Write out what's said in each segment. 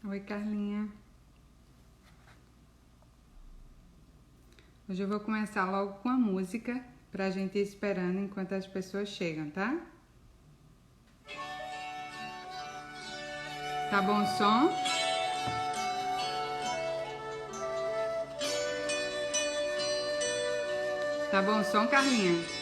Oi, Carlinha. Hoje eu vou começar logo com a música pra gente ir esperando enquanto as pessoas chegam, tá? Tá bom o som? Tá bom o som, Carlinha?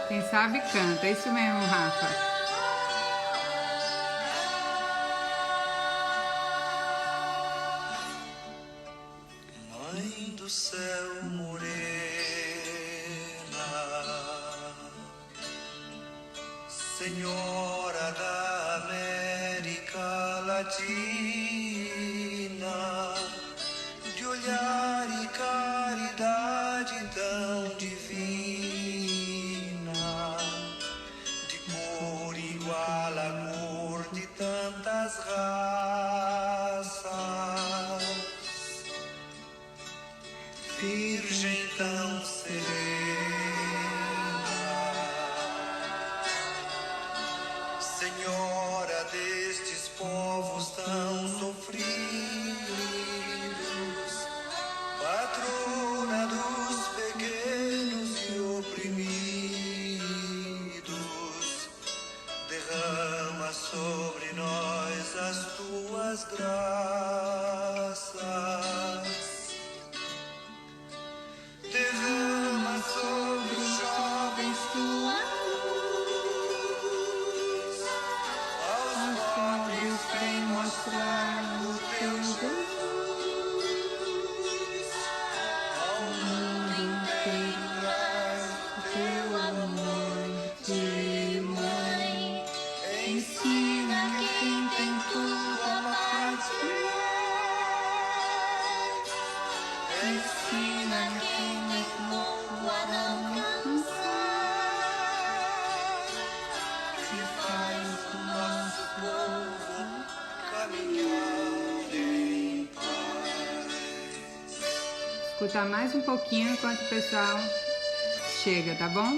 Quem sabe canta, é isso mesmo, Rafa. Mãe do céu morena, Senhora da América Latina, de olhar e caridade tão divina, de cor igual à cor de tantas raças, Virgem tão serena, Senhora destes povos tão sofridos, patrona dos pequenos e oprimidos, derrama sobre nós as tuas graças. Derrama sobre os jovens tua luz, aos pobres vem mostrar o teu Jesus, ao mundo inteiro traz o teu amor de mãe, ensina quem tem tudo a partilhar, ensina quem é pouco a não cansar, que faz o nosso povo caminhar em paz. Escuta mais um pouquinho enquanto o pessoal chega, tá bom?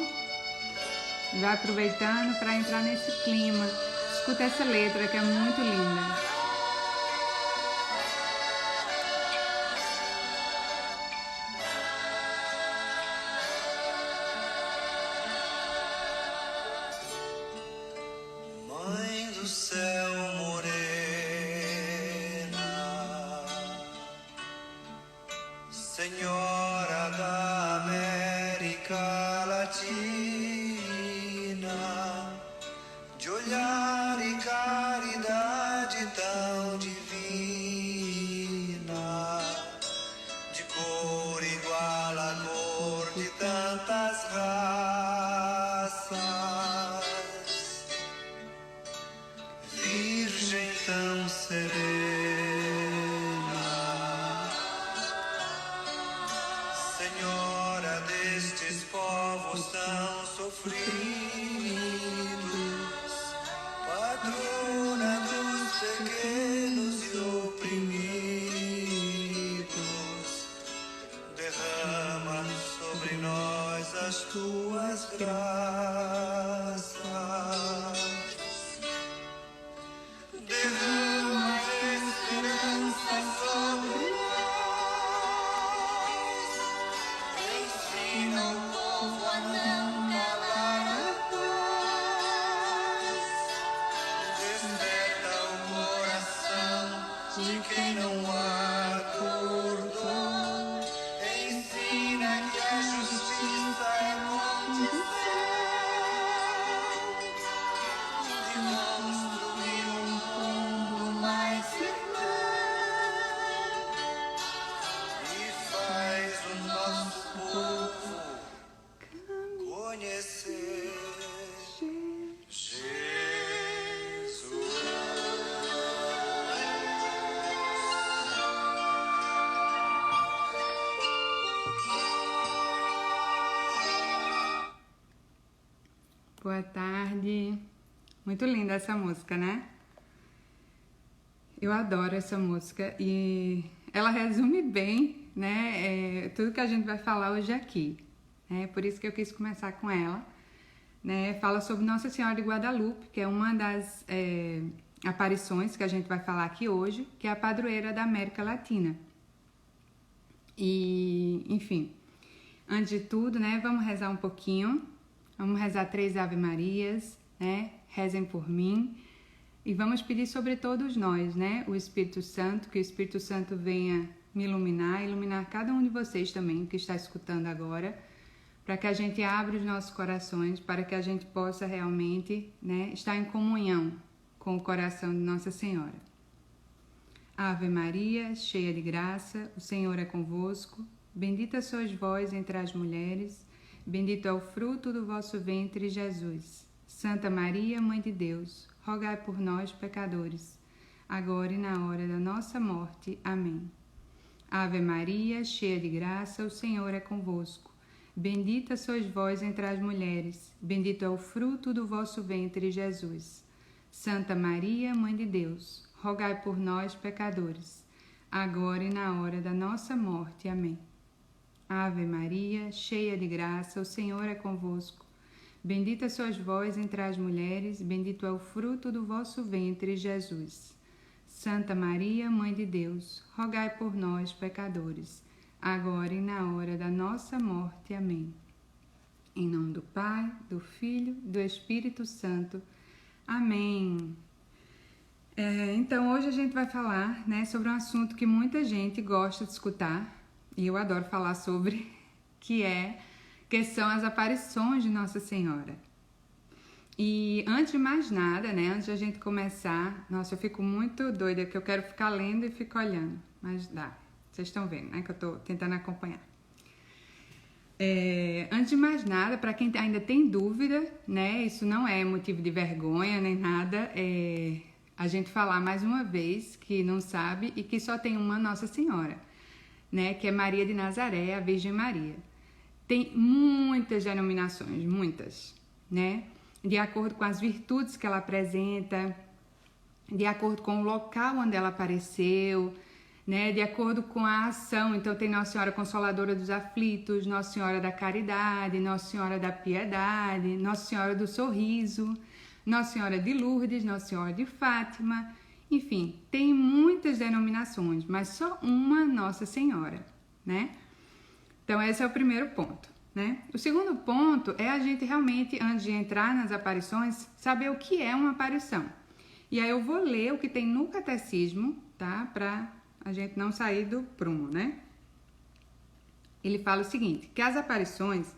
Vai aproveitando para entrar nesse clima. Escuta essa letra que é muito linda. Mãe do céu morena, Senhora da América Latina, de olhar e caridade tão divina, de cor igual à cor de tantas raças, Virgem tão serena, Senhora destes povos tão sofridos, patrona dos pequenos e oprimidos, derrama sobre nós as tuas graças. Derrama esperança sobre nós, ensina o povo a não calar a voz, desperta o coração de quem não acordou, ensina que a justiça é condição de construir um mundo mais irmão, e faz o nosso povo conhecer Jesus. Boa tarde. Muito linda essa música, né? Eu adoro essa música e ela resume bem, né, tudo que a gente vai falar hoje aqui. Por isso que eu quis começar com ela. Né? Fala sobre Nossa Senhora de Guadalupe, que é uma das aparições que a gente vai falar aqui hoje, que é a padroeira da América Latina. E, enfim, antes de tudo, né, vamos rezar um pouquinho. Vamos rezar 3 Ave Marias, né? Rezem por mim. E vamos pedir sobre todos nós, né? O Espírito Santo, que o Espírito Santo venha me iluminar cada um de vocês também que está escutando agora, para que a gente abra os nossos corações, para que a gente possa realmente, né, estar em comunhão com o coração de Nossa Senhora. Ave Maria, cheia de graça, o Senhor é convosco. Bendita sois vós entre as mulheres, bendito é o fruto do vosso ventre, Jesus. Santa Maria, Mãe de Deus, rogai por nós, pecadores, agora e na hora da nossa morte. Amém. Ave Maria, cheia de graça, o Senhor é convosco. Bendita sois vós entre as mulheres, bendito é o fruto do vosso ventre, Jesus. Santa Maria, Mãe de Deus, rogai por nós, pecadores, agora e na hora da nossa morte. Amém. Ave Maria, cheia de graça, o Senhor é convosco. Bendita sois vós entre as mulheres, bendito é o fruto do vosso ventre, Jesus. Santa Maria, Mãe de Deus, rogai por nós, pecadores, agora e na hora da nossa morte. Amém. Em nome do Pai, do Filho, do Espírito Santo. Amém. Então, hoje a gente vai falar, né, sobre um assunto que muita gente gosta de escutar, e eu adoro falar sobre, que são as aparições de Nossa Senhora. E antes de mais nada, né, antes de a gente começar, nossa, eu fico muito doida, que eu quero ficar lendo e fico olhando, mas dá. Vocês estão vendo, né? Que eu estou tentando acompanhar. Antes de mais nada, para quem ainda tem dúvida, né? Isso não é motivo de vergonha nem nada. A gente falar mais uma vez que não sabe e que só tem uma Nossa Senhora, né? Que é Maria de Nazaré, a Virgem Maria. Tem muitas denominações, muitas, né? De acordo com as virtudes que ela apresenta, de acordo com o local onde ela apareceu, né, de acordo com a ação. Então tem Nossa Senhora Consoladora dos Aflitos, Nossa Senhora da Caridade, Nossa Senhora da Piedade, Nossa Senhora do Sorriso, Nossa Senhora de Lourdes, Nossa Senhora de Fátima, enfim, tem muitas denominações, mas só uma Nossa Senhora, né? Então esse é o primeiro ponto, né? O segundo ponto é a gente realmente, antes de entrar nas aparições, saber o que é uma aparição. E aí eu vou ler o que tem no catecismo, tá? Para a gente não sair do prumo, né? Ele fala o seguinte, que as aparições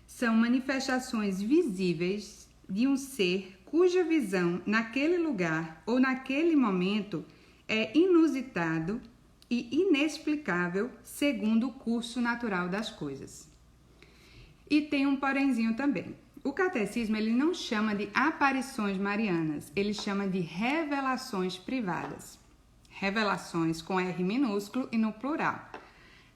são manifestações visíveis de um ser cuja visão naquele lugar ou naquele momento é inusitado e inexplicável segundo o curso natural das coisas. E tem um porémzinho também. O catecismo ele não chama de aparições marianas, ele chama de revelações privadas. Revelações com R minúsculo e no plural,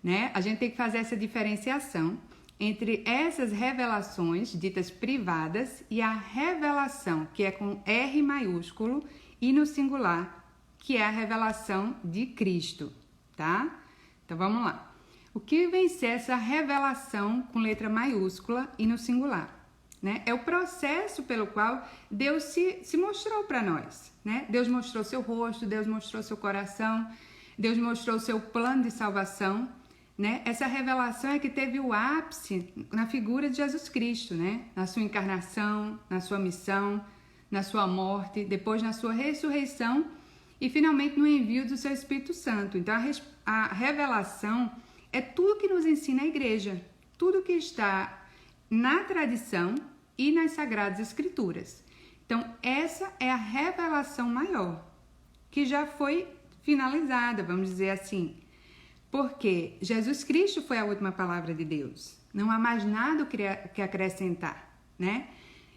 né? A gente tem que fazer essa diferenciação entre essas revelações ditas privadas e a revelação, que é com R maiúsculo e no singular, que é a revelação de Cristo, tá? Então vamos lá. O que vem ser essa revelação com letra maiúscula e no singular? Né? É o processo pelo qual Deus se mostrou para nós, né? Deus mostrou seu rosto, Deus mostrou seu coração, Deus mostrou seu plano de salvação, né? Essa revelação é que teve o ápice na figura de Jesus Cristo, né? Na sua encarnação, na sua missão, na sua morte, depois na sua ressurreição e finalmente no envio do seu Espírito Santo. Então a revelação é tudo que nos ensina a igreja, tudo que está na tradição e nas Sagradas Escrituras. Então, essa é a revelação maior, que já foi finalizada, vamos dizer assim, porque Jesus Cristo foi a última palavra de Deus. Não há mais nada que acrescentar, né?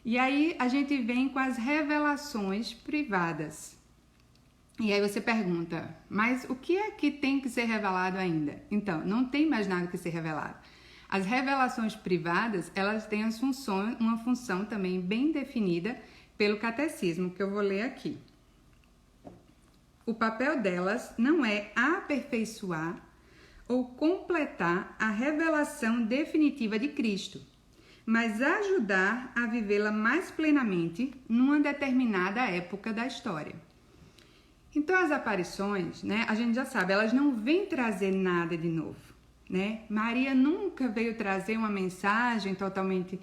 E aí a gente vem com as revelações privadas. E aí você pergunta, mas o que é que tem que ser revelado ainda? Então, não tem mais nada que ser revelado. As revelações privadas, elas têm uma função também bem definida pelo catecismo, que eu vou ler aqui. o papel delas não é aperfeiçoar ou completar a revelação definitiva de Cristo, mas ajudar a vivê-la mais plenamente numa determinada época da história. Então, as aparições, né, a gente já sabe, elas não vêm trazer nada de novo, né? Maria nunca veio trazer uma mensagem totalmente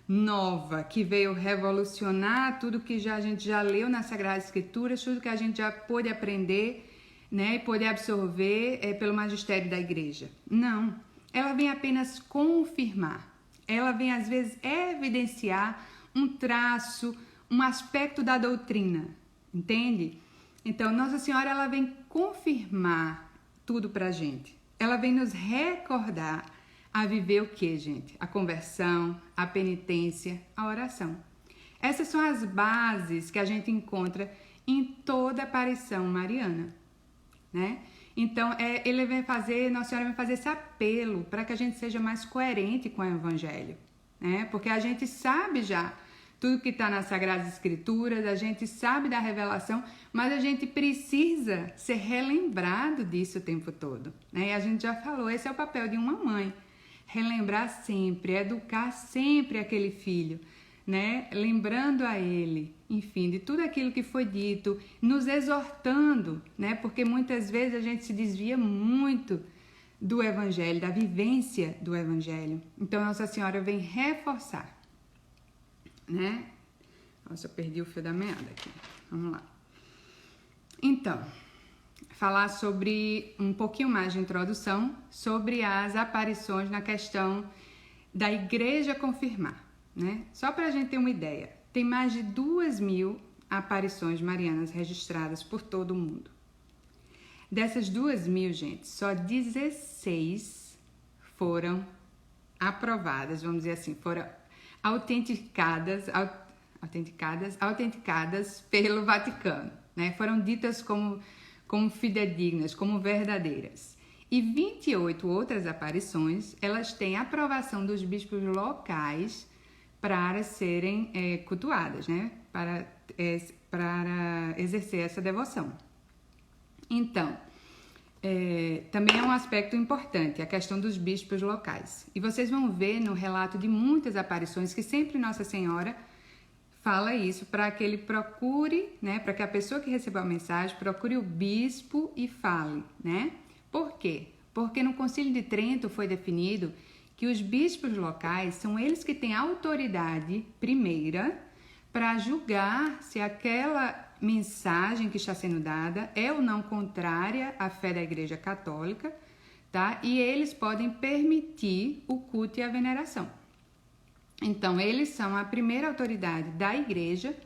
nova, que veio revolucionar tudo que a gente já leu nas Sagradas Escrituras, tudo que a gente já pôde aprender, né, e poder absorver pelo magistério da igreja. Não, ela vem apenas confirmar, ela vem às vezes evidenciar um traço, um aspecto da doutrina, entende? Então, Nossa Senhora, ela vem confirmar tudo pra gente. Ela vem nos recordar a viver o que, gente? A conversão, a penitência, a oração. Essas são as bases que a gente encontra em toda aparição mariana, né? Então, Nossa Senhora vai fazer esse apelo para que a gente seja mais coerente com o Evangelho, né? Porque a gente sabe já tudo que está nas Sagradas Escrituras, a gente sabe da revelação, mas a gente precisa ser relembrado disso o tempo todo, né? E a gente já falou, esse é o papel de uma mãe, relembrar sempre, educar sempre aquele filho, né? Lembrando a ele, enfim, de tudo aquilo que foi dito, nos exortando, né? Porque muitas vezes a gente se desvia muito do Evangelho, da vivência do Evangelho. Então, Nossa Senhora vem reforçar, né? Nossa, eu perdi o fio da meada aqui. Vamos lá. Então, falar sobre um pouquinho mais de introdução sobre as aparições na questão da igreja confirmar, né? Só para a gente ter uma ideia, tem mais de 2.000 aparições marianas registradas por todo o mundo. Dessas 2.000, gente, só 16 foram aprovadas, vamos dizer assim, foram autenticadas pelo Vaticano, né? Foram ditas como fidedignas, como verdadeiras. E 28 outras aparições, elas têm aprovação dos bispos locais para serem cultuadas, né? Para exercer essa devoção. Então, também é um aspecto importante, a questão dos bispos locais. E vocês vão ver no relato de muitas aparições que sempre Nossa Senhora fala isso para que ele procure, né? Para que a pessoa que recebeu a mensagem procure o bispo e fale, né? Por quê? Porque no Concílio de Trento foi definido que os bispos locais são eles que têm autoridade primeira para julgar se aquela mensagem que está sendo dada é ou não contrária à fé da Igreja Católica, tá? E eles podem permitir o culto e a veneração. Então, eles são a primeira autoridade da Igreja,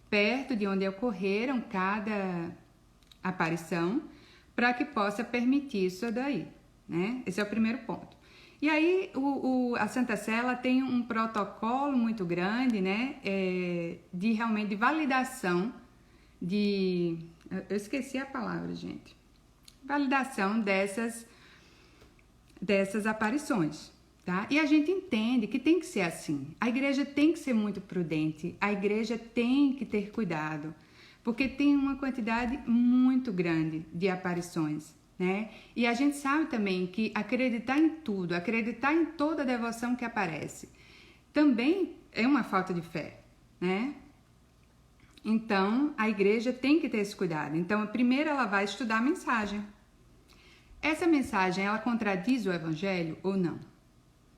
perto de onde ocorreram cada aparição, para que possa permitir isso daí, né? Esse é o primeiro ponto. E aí, a Santa Sé, ela tem um protocolo muito grande, né? De realmente de validação eu esqueci a palavra, gente. Validação dessas aparições, tá? E a gente entende que tem que ser assim. A igreja tem que ser muito prudente, a igreja tem que ter cuidado, porque tem uma quantidade muito grande de aparições, né? E a gente sabe também que acreditar em tudo, acreditar em toda a devoção que aparece, também é uma falta de fé, né? Então, a igreja tem que ter esse cuidado. Então, primeiro ela vai estudar a mensagem. Essa mensagem, ela contradiz o evangelho ou não?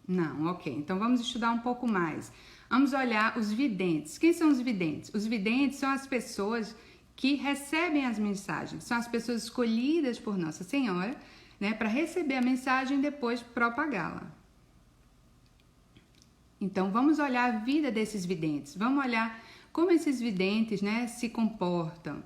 Não, ok. Então, vamos estudar um pouco mais. Vamos olhar os videntes. Quem são os videntes? Os videntes são as pessoas que recebem as mensagens. São as pessoas escolhidas por Nossa Senhora, né, para receber a mensagem e depois propagá-la. Então, vamos olhar a vida desses videntes. Vamos olhar como esses videntes, né, se comportam.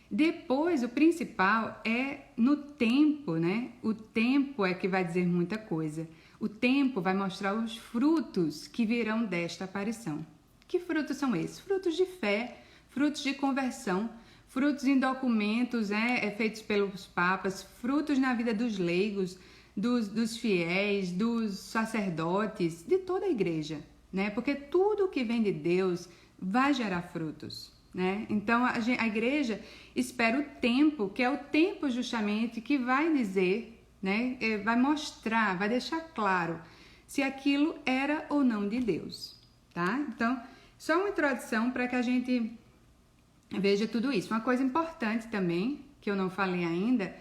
Depois, o principal é no tempo, né? O tempo é que vai dizer muita coisa. O tempo vai mostrar os frutos que virão desta aparição. Que frutos são esses? Frutos de fé, frutos de conversão, frutos em documentos, né, feitos pelos papas, frutos na vida dos leigos, dos fiéis, dos sacerdotes, de toda a igreja, né? Porque tudo que vem de Deus vai gerar frutos, né? Então a igreja espera o tempo, que é o tempo justamente que vai dizer, né? Vai mostrar, vai deixar claro se aquilo era ou não de Deus, tá? Então, só uma introdução para que a gente veja tudo isso. Uma coisa importante também, que eu não falei ainda,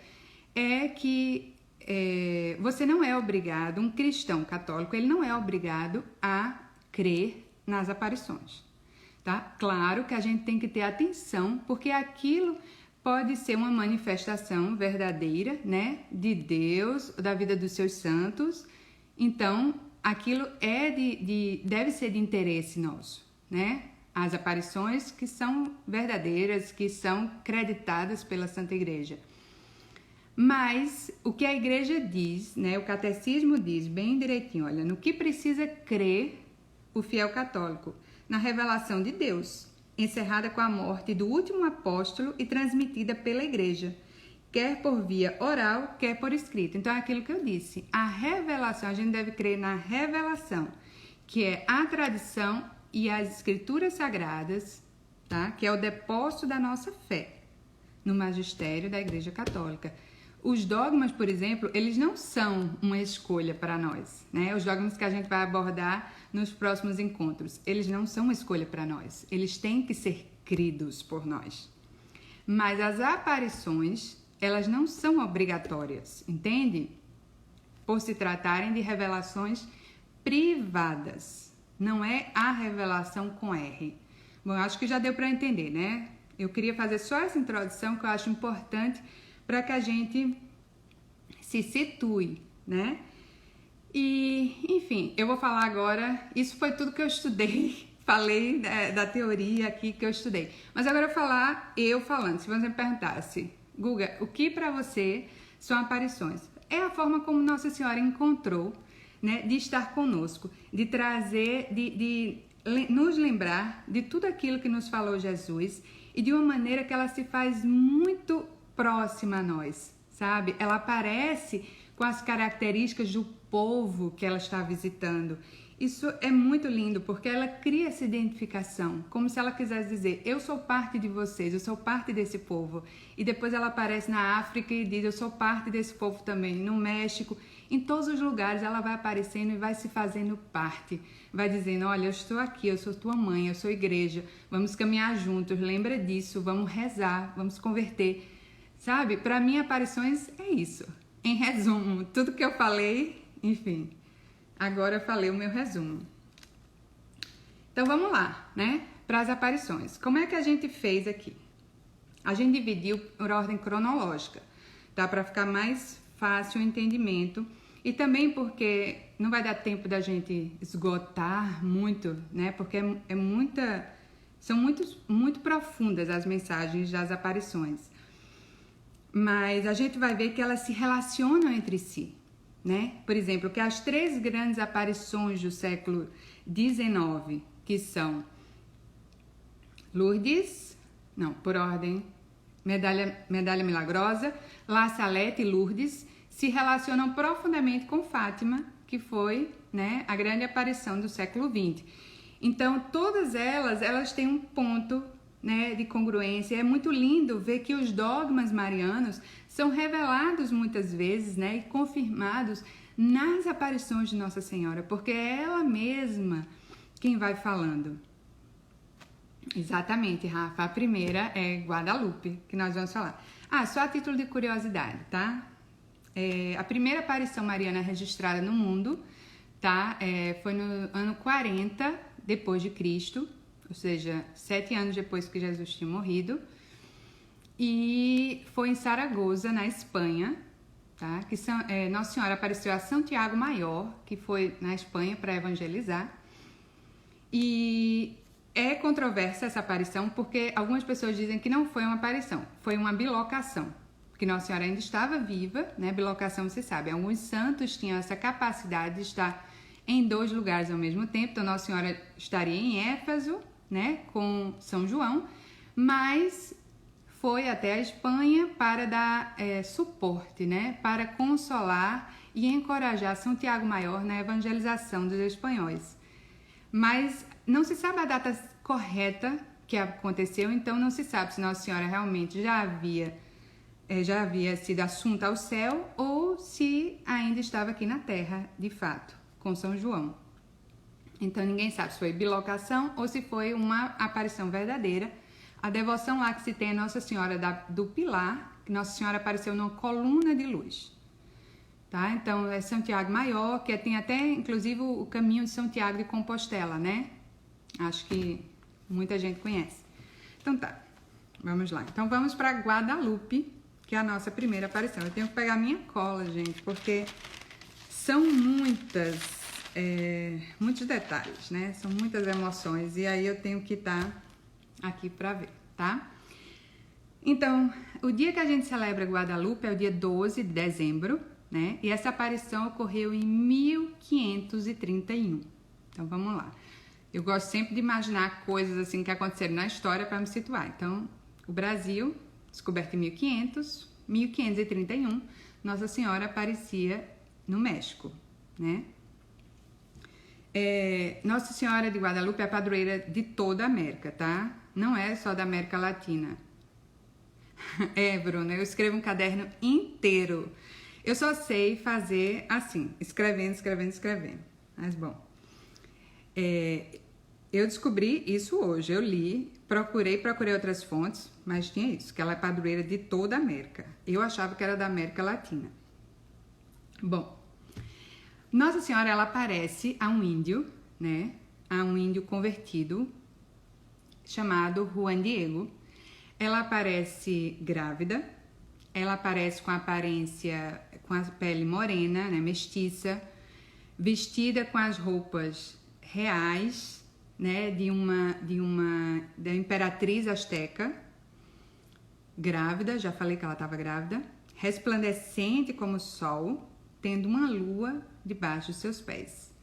é que você não é obrigado, um cristão católico, ele não é obrigado a crer nas aparições, tá? Claro que a gente tem que ter atenção, porque aquilo pode ser uma manifestação verdadeira, né, de Deus, da vida dos seus santos. Então, aquilo deve ser de interesse nosso, né? As aparições que são verdadeiras, que são creditadas pela Santa Igreja. Mas o que a igreja diz, né, o catecismo diz bem direitinho, olha, no que precisa crer o fiel católico? Na revelação de Deus, encerrada com a morte do último apóstolo e transmitida pela igreja, quer por via oral, quer por escrito. Então é aquilo que eu disse, a revelação, a gente deve crer na revelação, que é a tradição e as escrituras sagradas, tá? Que é o depósito da nossa fé no magistério da Igreja Católica. Os dogmas, por exemplo, eles não são uma escolha para nós, né? Os dogmas que a gente vai abordar nos próximos encontros, eles não são uma escolha para nós, eles têm que ser cridos por nós. Mas as aparições, elas não são obrigatórias, entende? Por se tratarem de revelações privadas, não é a revelação com R. Bom, eu acho que já deu para entender, né? Eu queria fazer só essa introdução que eu acho importante para que a gente se situe, né? E, enfim, eu vou falar agora, isso foi tudo que eu estudei, falei da teoria aqui que eu estudei. Mas agora eu vou falar, se você me perguntasse, Guga, o que para você são aparições? É a forma como Nossa Senhora encontrou, né, de estar conosco, de trazer, de nos lembrar de tudo aquilo que nos falou Jesus e de uma maneira que ela se faz muito próxima a nós, sabe? Ela aparece com as características do povo que ela está visitando. Isso é muito lindo, porque ela cria essa identificação, como se ela quisesse dizer, eu sou parte de vocês, eu sou parte desse povo. E depois ela aparece na África e diz, eu sou parte desse povo também, no México. Em todos os lugares ela vai aparecendo e vai se fazendo parte. Vai dizendo, olha, eu estou aqui, eu sou tua mãe, eu sou igreja, vamos caminhar juntos, lembra disso, vamos rezar, vamos converter. Sabe, para mim aparições é isso. Em resumo, tudo que eu falei, enfim, agora eu falei o meu resumo. Então vamos lá, né, para as aparições. Como é que a gente fez aqui? A gente dividiu por ordem cronológica, tá, para ficar mais fácil o entendimento e também porque não vai dar tempo da gente esgotar muito, né, porque são muito profundas as mensagens das aparições. Mas a gente vai ver que elas se relacionam entre si, né? Por exemplo, que as 3 grandes aparições do século XIX, que são Lourdes, não, por ordem, Medalha Milagrosa, La Salette e Lourdes, se relacionam profundamente com Fátima, que foi, né, a grande aparição do século XX. Então, todas elas têm um ponto, né, de congruência. É muito lindo ver que os dogmas marianos são revelados muitas vezes, né, e confirmados nas aparições de Nossa Senhora, porque é ela mesma quem vai falando. Exatamente, Rafa. A primeira é Guadalupe, que nós vamos falar. Só a título de curiosidade, tá? A primeira aparição mariana registrada no mundo, tá? Foi no ano 40 depois de Cristo, ou seja, 7 anos depois que Jesus tinha morrido, e foi em Saragoza, na Espanha, tá? Que Nossa Senhora apareceu a São Tiago Maior, que foi na Espanha para evangelizar, e é controversa essa aparição porque algumas pessoas dizem que não foi uma aparição, foi uma bilocação, porque Nossa Senhora ainda estava viva, né? Bilocação, você sabe, alguns santos tinham essa capacidade de estar em 2 lugares ao mesmo tempo, então Nossa Senhora estaria em Éfeso, né, com São João, mas foi até a Espanha para dar suporte, né, para consolar e encorajar São Tiago Maior na evangelização dos espanhóis. Mas não se sabe a data correta que aconteceu, então não se sabe se Nossa Senhora realmente já havia sido assunta ao céu ou se ainda estava aqui na Terra, de fato, com São João. Então ninguém sabe se foi bilocação ou se foi uma aparição verdadeira. A devoção lá que se tem é Nossa Senhora do Pilar, que Nossa Senhora apareceu numa coluna de luz. Tá? Então é São Tiago Maior, que tem até inclusive o caminho de São Tiago de Compostela, né? Acho que muita gente conhece. Então tá, vamos lá. Então vamos para Guadalupe, que é a nossa primeira aparição. Eu tenho que pegar minha cola, gente, porque são muitos detalhes, né? São muitas emoções e aí eu tenho que estar aqui para ver, tá? Então, o dia que a gente celebra Guadalupe é o dia 12 de dezembro, né? E essa aparição ocorreu em 1531. Então, vamos lá. Eu gosto sempre de imaginar coisas assim que aconteceram na história para me situar. Então, o Brasil, descoberto em 1531, Nossa Senhora aparecia no México, né? Nossa Senhora de Guadalupe é a padroeira de toda a América, tá? Não é só da América Latina. Bruna, eu escrevo um caderno inteiro. Eu só sei fazer assim, escrevendo. Mas bom, eu descobri isso hoje. Eu li, procurei outras fontes, mas tinha isso, que ela é padroeira de toda a América. Eu achava que era da América Latina. Bom, Nossa Senhora, ela aparece a um índio, né? A um índio convertido, chamado Juan Diego. Ela aparece grávida, ela aparece com a aparência, com a pele morena, né, mestiça, vestida com as roupas reais, né, da imperatriz asteca, grávida, já falei que ela estava grávida, resplandecente como o sol, tendo uma lua debaixo dos seus pés.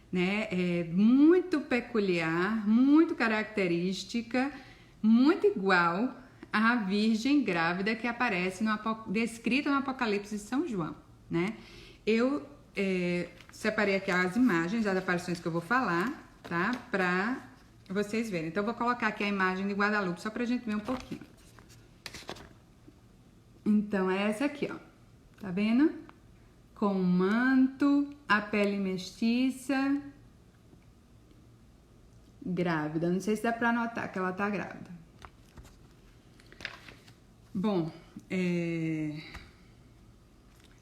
Né? É muito peculiar, muito característica, muito igual à Virgem grávida que aparece descrita no Apocalipse de São João, né? Eu separei aqui as imagens das aparições que eu vou falar, tá? Para vocês verem. Então, eu vou colocar aqui a imagem de Guadalupe só pra gente ver um pouquinho. Então, é essa aqui, ó. Tá vendo? Com o manto, a pele mestiça, grávida. Não sei se dá pra notar que ela tá grávida. Bom,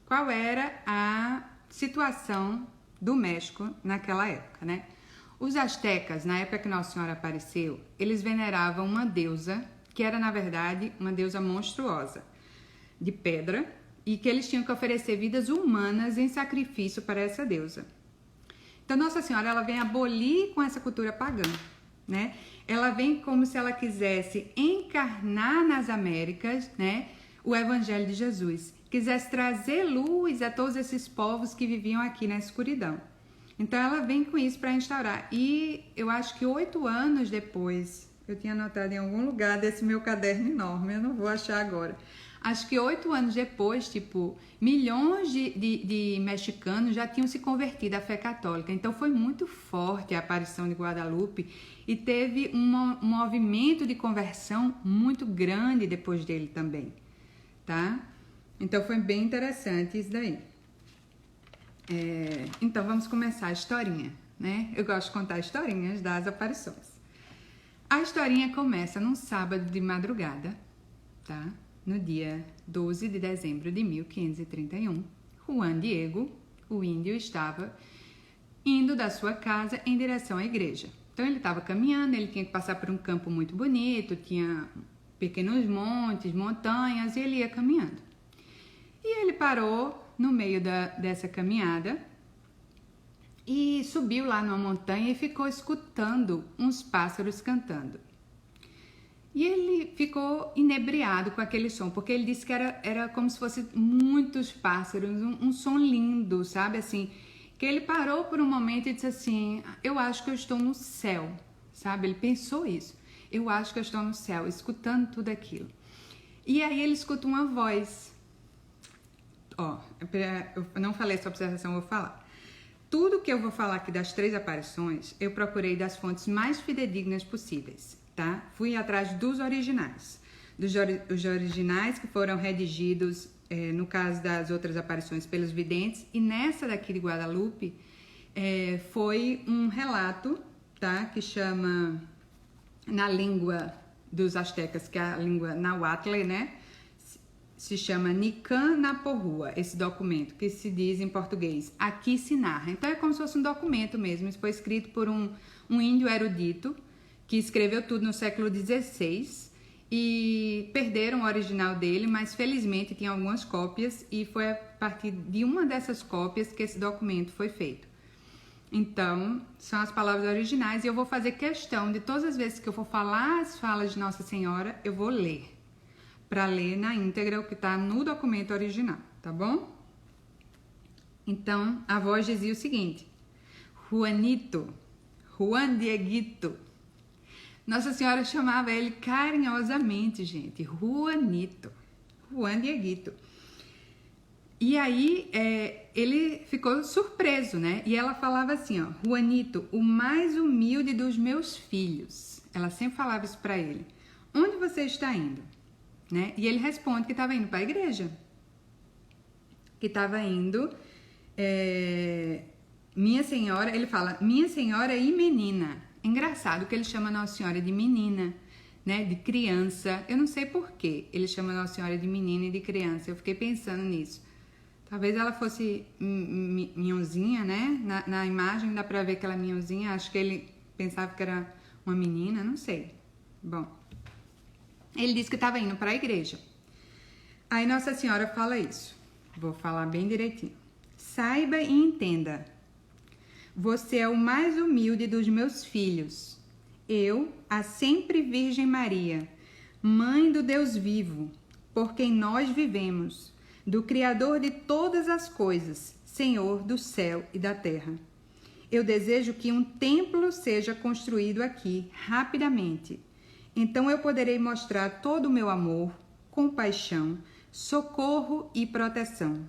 qual era a situação do México naquela época, né? Os astecas, na época que Nossa Senhora apareceu, eles veneravam uma deusa, que era, na verdade, uma deusa monstruosa, de pedra, e que eles tinham que oferecer vidas humanas em sacrifício para essa deusa. Então, Nossa Senhora, ela vem abolir com essa cultura pagã, né? Ela vem como se ela quisesse encarnar nas Américas, né, o Evangelho de Jesus. Quisesse trazer luz a todos esses povos que viviam aqui na escuridão. Então, ela vem com isso para instaurar. E eu acho que 8 anos depois, eu tinha anotado em algum lugar desse meu caderno enorme, eu não vou achar agora. Acho que 8 anos depois, tipo, milhões de mexicanos já tinham se convertido à fé católica. Então, foi muito forte a aparição de Guadalupe e teve um movimento de conversão muito grande depois dele também, tá? Então, foi bem interessante isso daí. Então, vamos começar a historinha, né? Eu gosto de contar historinhas das aparições. A historinha começa num sábado de madrugada, tá? No dia 12 de dezembro de 1531, Juan Diego, o índio, estava indo da sua casa em direção à igreja. Então, ele estava caminhando, ele tinha que passar por um campo muito bonito, tinha pequenos montes, montanhas, e ele ia caminhando. E ele parou no meio dessa caminhada e subiu lá numa montanha e ficou escutando uns pássaros cantando. E ele ficou inebriado com aquele som, porque ele disse que era como se fosse muitos pássaros, um som lindo, sabe, assim, que ele parou por um momento e disse assim, eu acho que eu estou no céu, sabe, ele pensou isso, eu acho que eu estou no céu, escutando tudo aquilo. E aí ele escuta uma voz, eu não falei essa observação, eu vou falar. Tudo que eu vou falar aqui das 3 aparições, eu procurei das fontes mais fidedignas possíveis. tá? Fui atrás dos originais. Os originais que foram redigidos, no caso das outras aparições, pelos videntes. E nessa daqui de Guadalupe, foi um relato, tá? Que chama, na língua dos astecas, que é a língua nahuatl, né? Se chama Nican Naporrua, esse documento, que se diz em português, aqui se narra. Então é como se fosse um documento mesmo. Isso foi escrito por um índio erudito, que escreveu tudo no século XVI, e perderam o original dele, mas felizmente tinha algumas cópias, e foi a partir de uma dessas cópias que esse documento foi feito. Então, são as palavras originais, e eu vou fazer questão de todas as vezes que eu for falar as falas de Nossa Senhora, eu vou ler, para ler na íntegra o que está no documento original, tá bom? Então, a voz dizia o seguinte: Juanito, Juan Dieguito. Nossa Senhora chamava ele carinhosamente, gente, Juanito, Juan Dieguito. E aí, ele ficou surpreso, né? E ela falava assim, ó, Juanito, o mais humilde dos meus filhos. Ela sempre falava isso para ele. Onde você está indo? Né? E ele responde que estava indo para a igreja. Que estava indo, minha senhora, ele fala, minha senhora e menina. Engraçado que ele chama Nossa Senhora de menina, né? De criança. Eu não sei por que ele chama Nossa Senhora de menina e de criança. Eu fiquei pensando nisso. Talvez ela fosse minhonzinha, né? Na imagem dá pra ver aquela minhonzinha. Acho que ele pensava que era uma menina, não sei. Bom, ele disse que estava indo para a igreja. Aí Nossa Senhora fala isso. Vou falar bem direitinho. Saiba e entenda. Você é o mais humilde dos meus filhos. Eu, a sempre Virgem Maria, Mãe do Deus vivo, por quem nós vivemos, do Criador de todas as coisas, Senhor do céu e da terra. Eu desejo que um templo seja construído aqui, rapidamente. Então eu poderei mostrar todo o meu amor, compaixão, socorro e proteção.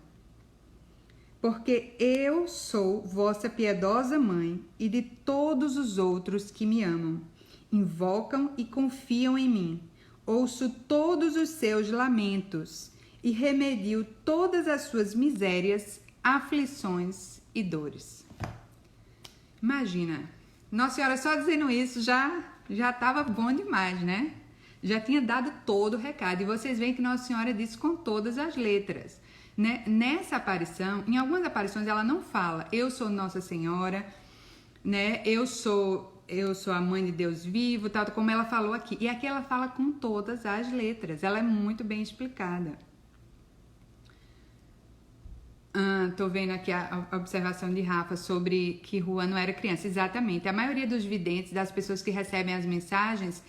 Porque eu sou vossa piedosa mãe e de todos os outros que me amam, invocam e confiam em mim. Ouço todos os seus lamentos e remedio todas as suas misérias, aflições e dores. Imagina, Nossa Senhora só dizendo isso já estava bom demais, né? Já tinha dado todo o recado. E vocês veem que Nossa Senhora disse com todas as letras. Né? Nessa aparição, em algumas aparições ela não fala, eu sou Nossa Senhora, né? Eu sou a Mãe de Deus vivo, tal como ela falou aqui. E aqui ela fala com todas as letras. Ela é muito bem explicada. Tô vendo aqui a observação de Rafa sobre que Juan não era criança. Exatamente. A maioria dos videntes, das pessoas que recebem as mensagens,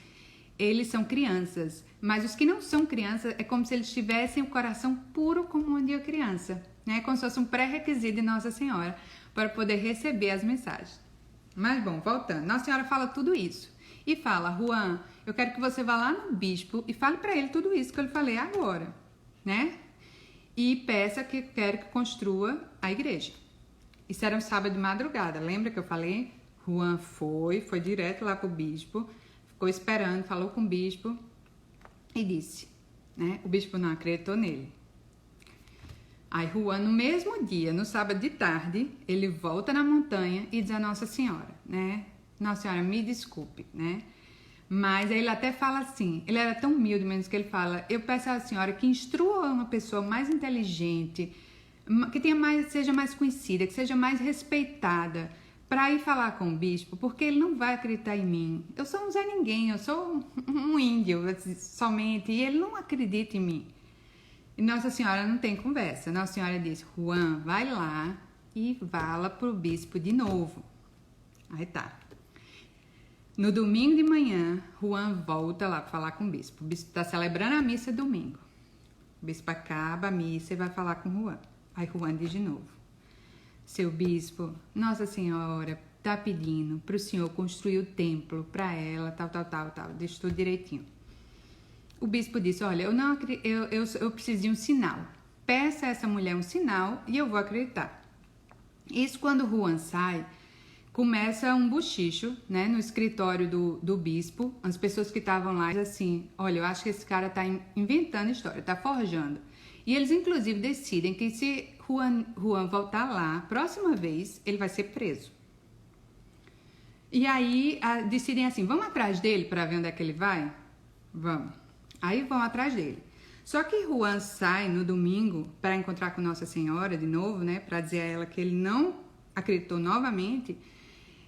eles são crianças. Mas os que não são crianças, é como se eles tivessem o coração puro como um dia criança. Né? Como se fosse um pré-requisito de Nossa Senhora para poder receber as mensagens. Mas bom, voltando. Nossa Senhora fala tudo isso. E fala, Juan, eu quero que você vá lá no bispo e fale para ele tudo isso que eu lhe falei agora. Né? E peça que quero que construa a igreja. Isso era um sábado de madrugada, lembra que eu falei? Juan foi direto lá pro bispo, ficou esperando, falou com o bispo e disse, né? O bispo não acreditou nele. Aí Juan, no mesmo dia, no sábado de tarde, ele volta na montanha e diz a Nossa Senhora, né? Nossa Senhora, me desculpe, né? Mas ele até fala assim, ele era tão humilde mesmo que ele fala, eu peço à senhora que instrua uma pessoa mais inteligente, que seja mais conhecida, que seja mais respeitada, para ir falar com o bispo, porque ele não vai acreditar em mim. Eu sou um Zé Ninguém, eu sou um índio somente, e ele não acredita em mim. E Nossa Senhora não tem conversa. Nossa Senhora diz, Juan, vai lá e fala pro bispo de novo. Aí tá. No domingo de manhã, Juan volta lá para falar com o bispo. O bispo está celebrando a missa domingo. O bispo acaba a missa e vai falar com Juan. Aí Juan diz de novo. Seu bispo, Nossa Senhora está pedindo para o senhor construir o templo para ela, tal. Diz tudo direitinho. O bispo disse, olha, eu preciso de um sinal. Peça a essa mulher um sinal e eu vou acreditar. Isso quando Juan sai, começa um bochicho, né, no escritório do bispo. As pessoas que estavam lá dizem assim, olha, eu acho que esse cara tá inventando história, tá forjando. E eles, inclusive, decidem que se Juan voltar lá, próxima vez, ele vai ser preso. E aí, decidem assim, vamos atrás dele para ver onde é que ele vai? Vamos. Aí vão atrás dele. Só que Juan sai no domingo para encontrar com Nossa Senhora de novo, né, para dizer a ela que ele não acreditou novamente.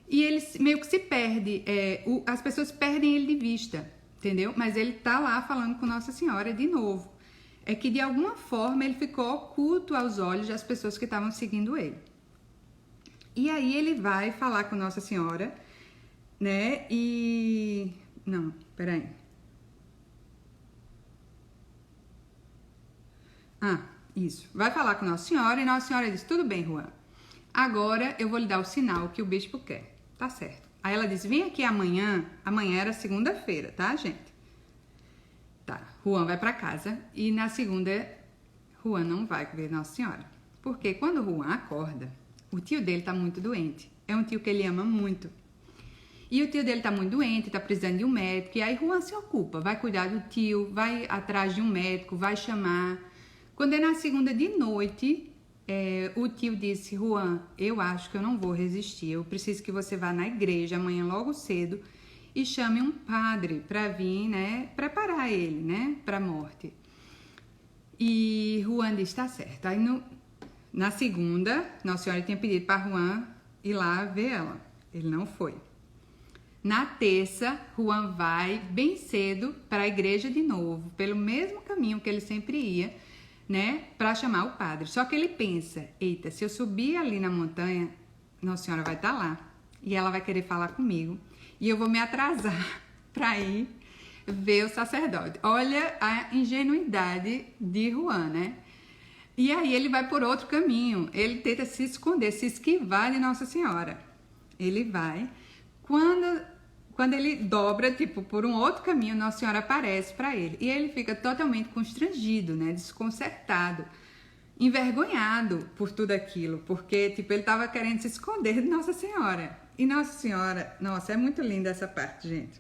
E ele meio que se perde, as pessoas perdem ele de vista, entendeu? Mas ele tá lá falando com Nossa Senhora de novo. É que de alguma forma ele ficou oculto aos olhos das pessoas que estavam seguindo ele. E aí ele vai falar com Nossa Senhora, né? E... Não, peraí. Isso. Vai falar com Nossa Senhora e Nossa Senhora diz, tudo bem, Juan. Agora eu vou lhe dar o sinal que o bispo quer. Tá certo. Aí ela disse, vem aqui amanhã. Amanhã era segunda-feira, tá, gente? Tá. Juan vai pra casa e na segunda, Juan não vai ver Nossa Senhora. Porque quando Juan acorda, o tio dele tá muito doente. É um tio que ele ama muito. E o tio dele tá muito doente, tá precisando de um médico. E aí Juan se ocupa, vai cuidar do tio, vai atrás de um médico, vai chamar. Quando é na segunda de noite... o tio disse, Juan, eu acho que eu não vou resistir, eu preciso que você vá na igreja amanhã logo cedo e chame um padre para vir, né, preparar ele, né, para a morte. E Juan disse, tá certo. Aí na segunda, Nossa Senhora tinha pedido para Juan ir lá ver ela, ele não foi. Na terça, Juan vai bem cedo para a igreja de novo, pelo mesmo caminho que ele sempre ia, né, para chamar o padre. Só que ele pensa, eita, se eu subir ali na montanha, Nossa Senhora vai estar lá e ela vai querer falar comigo e eu vou me atrasar para ir ver o sacerdote. Olha a ingenuidade de Juan, né? E aí ele vai por outro caminho, ele tenta se esconder, se esquivar de Nossa Senhora. Ele vai, quando ele dobra, tipo, por um outro caminho, Nossa Senhora aparece para ele. E ele fica totalmente constrangido, né? Desconcertado, envergonhado por tudo aquilo. Porque, tipo, ele tava querendo se esconder de Nossa Senhora. E Nossa Senhora... Nossa, é muito linda essa parte, gente.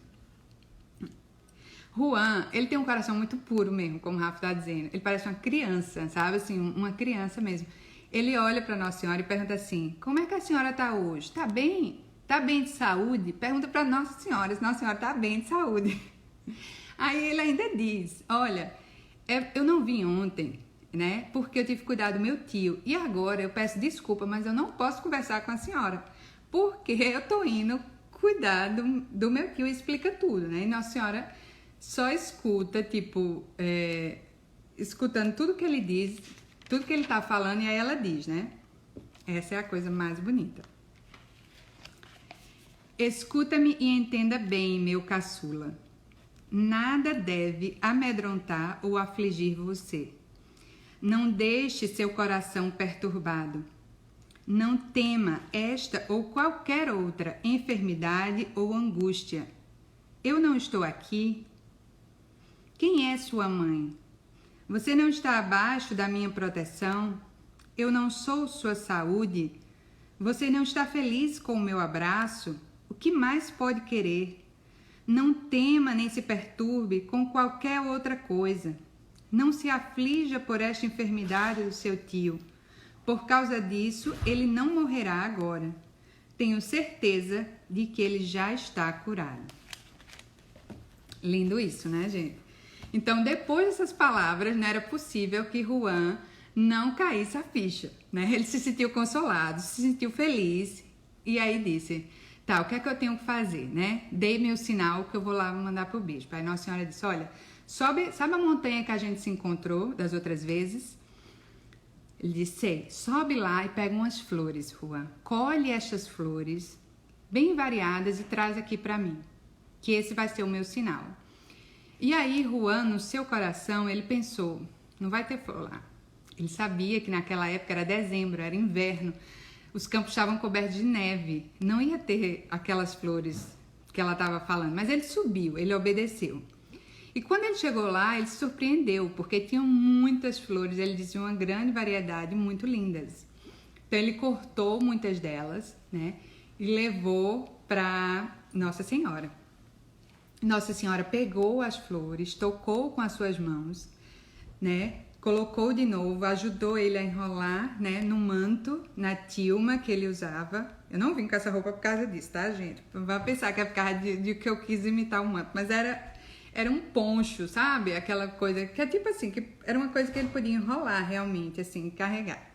Juan, ele tem um coração muito puro mesmo, como o Rafa tá dizendo. Ele parece uma criança, sabe? Assim, uma criança mesmo. Ele olha para Nossa Senhora e pergunta assim, como é que a senhora tá hoje? Tá bem? Tá bem de saúde? Pergunta para Nossa Senhora se Nossa Senhora tá bem de saúde. Aí ele ainda diz, olha, eu não vim ontem, né? Porque eu tive que cuidar do meu tio. E agora eu peço desculpa, mas eu não posso conversar com a senhora. Porque eu tô indo cuidar do meu tio e explica tudo, né? E Nossa Senhora só escuta, tipo, escutando tudo que ele diz, tudo que ele tá falando, e aí ela diz, né? Essa é a coisa mais bonita. Escuta-me e entenda bem, meu caçula. Nada deve amedrontar ou afligir você. Não deixe seu coração perturbado. Não tema esta ou qualquer outra enfermidade ou angústia. Eu não estou aqui. Quem é sua mãe? Você não está abaixo da minha proteção? Eu não sou sua saúde? Você não está feliz com o meu abraço? O que mais pode querer? Não tema nem se perturbe com qualquer outra coisa. Não se aflija por esta enfermidade do seu tio. Por causa disso, ele não morrerá agora. Tenho certeza de que ele já está curado. Lindo isso, né, gente? Então, depois dessas palavras, não era possível que Juan não caísse a ficha, né? Ele se sentiu consolado, se sentiu feliz e aí disse... Tá, o que é que eu tenho que fazer, né? Dei-me o sinal que eu vou lá mandar pro bispo. Aí Nossa Senhora disse, olha, sabe a montanha que a gente se encontrou das outras vezes? Ele disse, sei, sobe lá e pega umas flores, Juan. Colhe estas flores, bem variadas, e traz aqui para mim, que esse vai ser o meu sinal. E aí Juan, no seu coração, ele pensou, não vai ter flor lá. Ele sabia que naquela época era dezembro, era inverno. Os campos estavam cobertos de neve, não ia ter aquelas flores que ela estava falando, mas ele subiu, ele obedeceu. E quando ele chegou lá, ele se surpreendeu, porque tinham muitas flores, ele disse uma grande variedade, muito lindas. Então ele cortou muitas delas, né? e levou para Nossa Senhora. Nossa Senhora pegou as flores, tocou com as suas mãos, né? Colocou de novo, ajudou ele a enrolar, né, no manto, na tilma que ele usava. Eu não vim com essa roupa por causa disso, tá, gente? Não vai pensar que é por causa de que eu quis imitar o manto, mas era um poncho, sabe? Aquela coisa que é tipo assim, que era uma coisa que ele podia enrolar realmente, assim, carregar.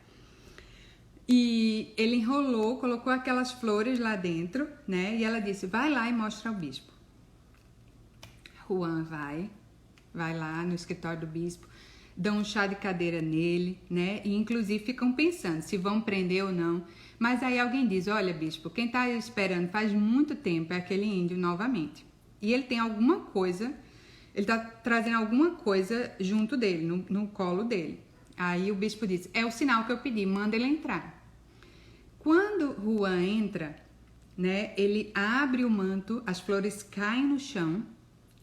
E ele enrolou, colocou aquelas flores lá dentro, né? E ela disse, vai lá e mostra ao bispo. Juan vai lá no escritório do bispo, dão um chá de cadeira nele, né? E inclusive ficam pensando se vão prender ou não. Mas aí alguém diz, olha, bispo, quem tá esperando faz muito tempo é aquele índio novamente. E ele tem alguma coisa, ele tá trazendo alguma coisa junto dele, no colo dele. Aí o bispo diz, é o sinal que eu pedi, manda ele entrar. Quando Juan entra, né? Ele abre o manto, as flores caem no chão,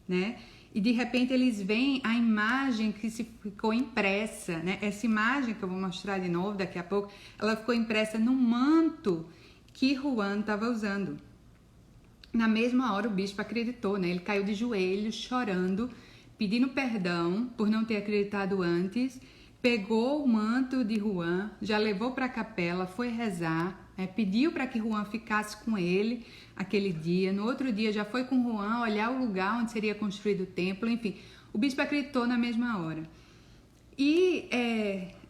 né? E de repente eles veem a imagem que se ficou impressa, né? Essa imagem que eu vou mostrar de novo daqui a pouco, ela ficou impressa no manto que Juan estava usando. Na mesma hora o bispo acreditou, né? Ele caiu de joelhos, chorando, pedindo perdão por não ter acreditado antes, pegou o manto de Juan, já levou para a capela, foi rezar, pediu para que Juan ficasse com ele aquele dia. No outro dia já foi com Juan olhar o lugar onde seria construído o templo. Enfim, o bispo acreditou na mesma hora. E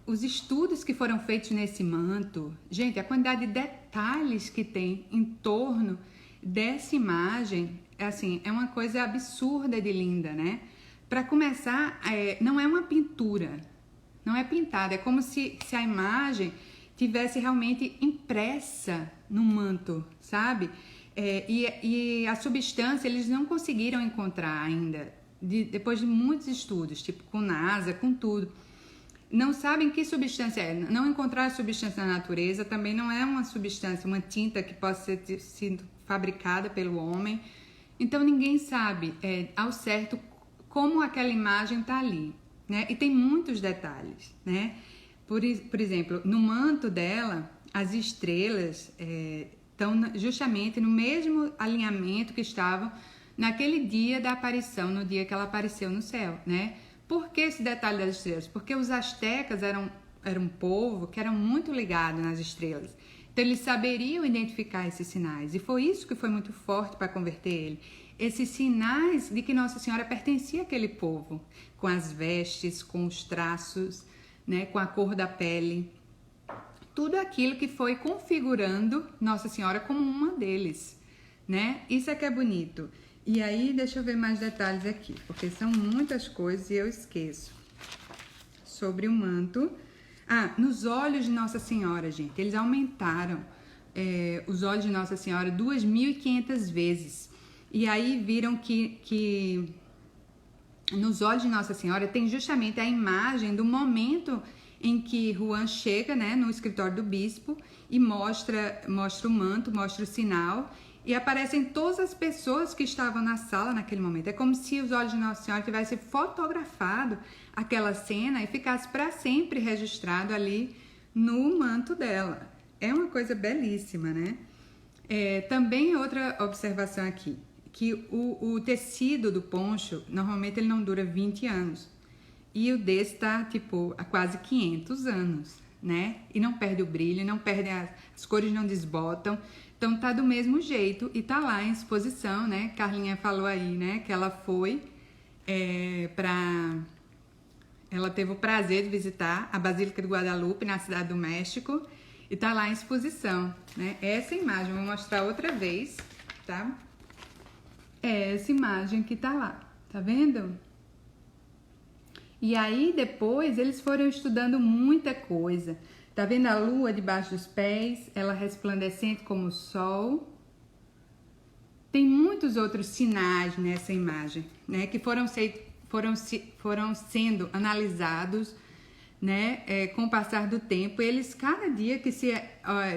os estudos que foram feitos nesse manto, gente, a quantidade de detalhes que tem em torno dessa imagem, assim, é uma coisa absurda de linda, né? Para começar, não é uma pintura, não é pintada, é como se a imagem tivesse realmente impressa no manto, sabe? E a substância eles não conseguiram encontrar ainda, depois de muitos estudos, tipo com NASA, com tudo. Não sabem que substância é, não encontraram substância na natureza, também não é uma substância, uma tinta que possa ter sido fabricada pelo homem. Então ninguém sabe ao certo como aquela imagem está ali, né? E tem muitos detalhes, né? Por exemplo, no manto dela, as estrelas estão justamente no mesmo alinhamento que estavam naquele dia da aparição, no dia que ela apareceu no céu, né? Por que esse detalhe das estrelas? Porque os astecas eram um povo que era muito ligado nas estrelas. Então, eles saberiam identificar esses sinais. E foi isso que foi muito forte para converter ele. Esses sinais de que Nossa Senhora pertencia àquele povo, com as vestes, com os traços, né, com a cor da pele, tudo aquilo que foi configurando Nossa Senhora como uma deles, né? Isso é que é bonito. E aí, deixa eu ver mais detalhes aqui, porque são muitas coisas e eu esqueço. Sobre o manto. Nos olhos de Nossa Senhora, gente, eles aumentaram os olhos de Nossa Senhora 2.500 vezes. E aí viram que nos olhos de Nossa Senhora tem justamente a imagem do momento em que Juan chega, né, no escritório do bispo e mostra o manto, mostra o sinal e aparecem todas as pessoas que estavam na sala naquele momento. É como se os olhos de Nossa Senhora tivessem fotografado aquela cena e ficasse para sempre registrado ali no manto dela. É uma coisa belíssima, né? Também outra observação aqui, que o tecido do poncho, normalmente ele não dura 20 anos. E o desse tá, tipo, há quase 500 anos, né? E não perde o brilho, não perde as cores não desbotam. Então, tá do mesmo jeito e tá lá em exposição, né? Carlinha falou aí, né? Que ela foi Ela teve o prazer de visitar a Basílica de Guadalupe, na Cidade do México. E tá lá em exposição, né? Essa imagem, eu vou mostrar outra vez, tá? É essa imagem que tá lá, tá vendo? E aí, depois, eles foram estudando muita coisa. Tá vendo a lua debaixo dos pés? Ela resplandecente como o sol. Tem muitos outros sinais nessa imagem, né? Que foram sendo analisados, né? Com o passar do tempo. Eles, cada dia que se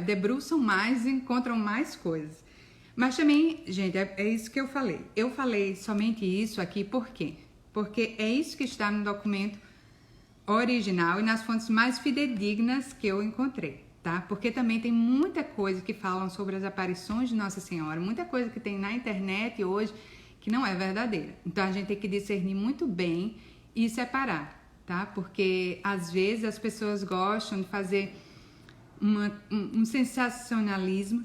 debruçam mais, encontram mais coisas. Mas também, gente, é isso que eu falei. Eu falei somente isso aqui, por quê? Porque é isso que está no documento original e nas fontes mais fidedignas que eu encontrei, tá? Porque também tem muita coisa que falam sobre as aparições de Nossa Senhora, muita coisa que tem na internet hoje que não é verdadeira. Então a gente tem que discernir muito bem e separar, tá? Porque às vezes as pessoas gostam de fazer um sensacionalismo,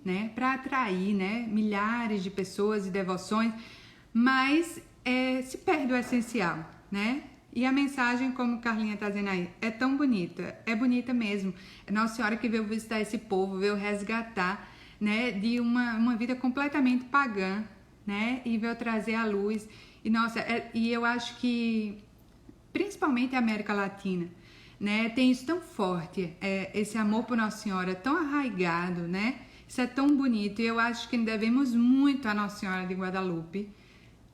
né, para atrair, né, milhares de pessoas e devoções, mas se perde o essencial, né? E a mensagem, como Carlinha está dizendo aí, é tão bonita, é bonita mesmo. É Nossa Senhora que veio visitar esse povo, veio resgatar, né, de uma vida completamente pagã, né, e veio trazer a luz. E nossa, e eu acho que principalmente a América Latina, né, tem isso tão forte, esse amor por Nossa Senhora tão arraigado, né? Isso é tão bonito e eu acho que devemos muito a Nossa Senhora de Guadalupe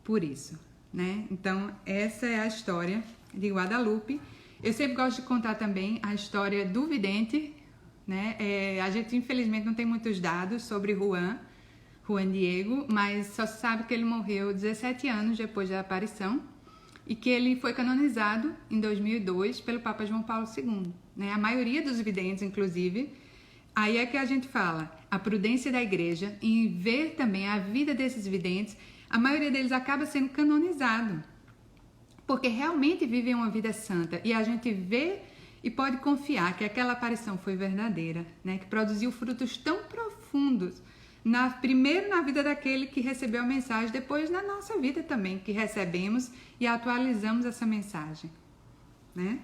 por isso, né? Então essa é a história de Guadalupe. Eu sempre gosto de contar também a história do vidente, né? A gente infelizmente não tem muitos dados sobre Juan Diego, mas só se sabe que ele morreu 17 anos depois da aparição e que ele foi canonizado em 2002 pelo Papa João Paulo II, né? A maioria dos videntes, inclusive, aí é que a gente fala a prudência da igreja em ver também a vida desses videntes. A maioria deles acaba sendo canonizado, porque realmente vivem uma vida santa e a gente vê e pode confiar que aquela aparição foi verdadeira, né? Que produziu frutos tão profundos, primeiro na vida daquele que recebeu a mensagem, depois na nossa vida também, que recebemos e atualizamos essa mensagem, né?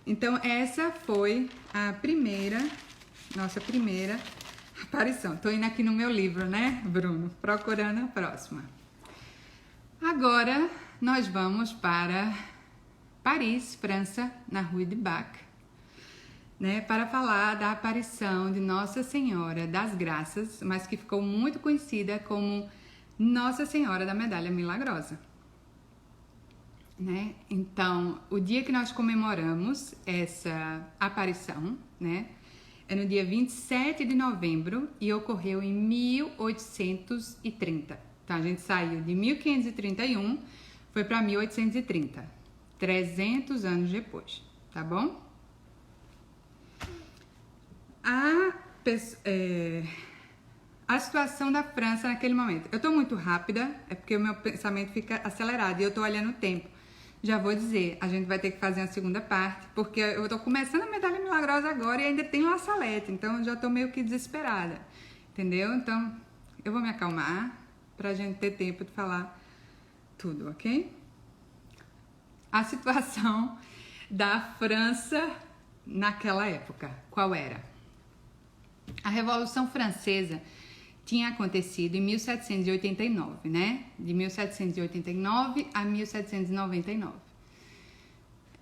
Então essa foi nossa primeira aparição. Tô indo aqui no meu livro, né, Bruno? Procurando a próxima. Agora nós vamos para Paris, França, na Rue de Bac, né, para falar da aparição de Nossa Senhora das Graças, mas que ficou muito conhecida como Nossa Senhora da Medalha Milagrosa, né? Então, o dia que nós comemoramos essa aparição, né, é no dia 27 de novembro e ocorreu em 1830. Então, a gente saiu de 1531, foi para 1830, 300 anos depois, tá bom? A situação da França naquele momento. Eu tô muito rápida, é porque o meu pensamento fica acelerado e eu tô olhando o tempo. Já vou dizer, a gente vai ter que fazer uma segunda parte, porque eu tô começando a Medalha Milagrosa agora e ainda tem La Salette, então eu já tô meio que desesperada, entendeu? Então, eu vou me acalmar pra gente ter tempo de falar tudo, ok? A situação da França naquela época, qual era? A Revolução Francesa tinha acontecido em 1789, né? De 1789 a 1799.